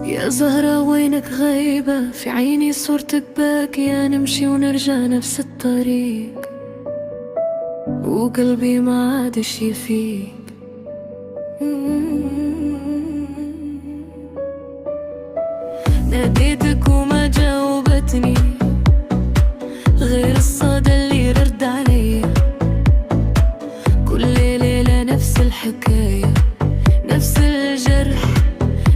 يا زهرة وينك غايبة؟ في عيني صورتك باكية، نمشي ونرجع نفس الطريق وقلبي ما عادش يفيق. ناديتك وما جاوبتني غير الصدى اللي رد عليا. كل ليلة نفس الحكاية، نفس الجرح،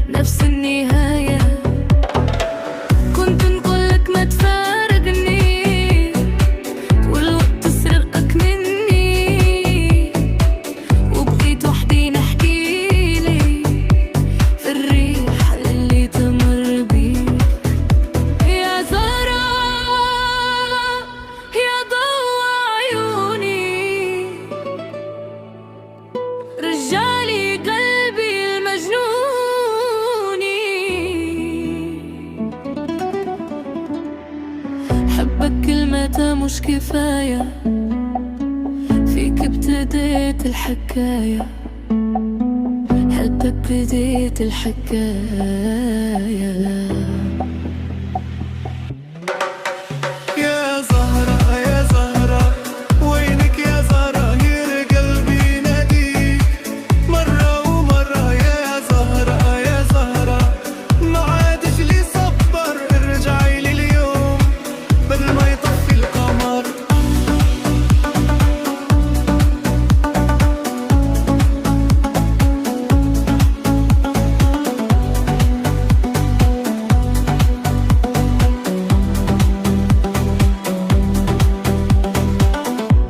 نفس النهاية. كنت نقولك ما تفارقني والوقت سرقك مني، وبقيت وحدي نحكيلي في الريح اللي تمر بي. يا زهرة يا ضوء عيوني، رجالي قلبي المجنوني. حبك كلمتها مش كفاية، فيك ابتديت الحكاية، حبك بديت الحكاية. يا زهرة يا زهرة وينك يا زهراير قلبي ناديك مرة ومرة. يا زهرة يا زهرة ما عادش لي صبر، ارجعي لي اليوم بدل ما يطفي القمر.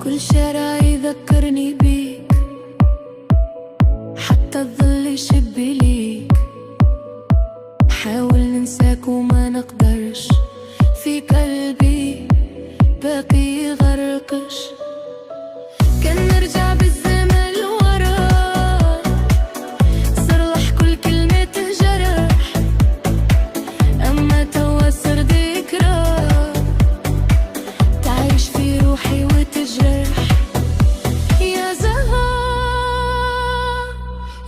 كل شارع يذكرني بيك، حتى الظل يشب ليك. حاول ننساك وما نقدرش، في قلبي باقي يغرقش. كان نرجع بالزمن لورا، صلح كل كلمة جرح، أما توا صار ذكرى تعيش في روحي وتجرح. يا زهرة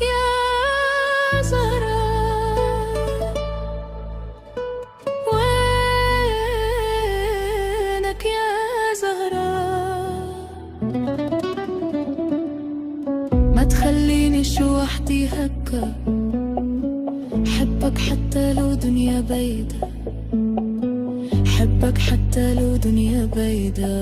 يا زهرة وينك يا زهرة؟ ما تخليني شو وحدي هكا، حبك حتى لو دنيا بيدا، حبك حتى لو دنيا بيدا.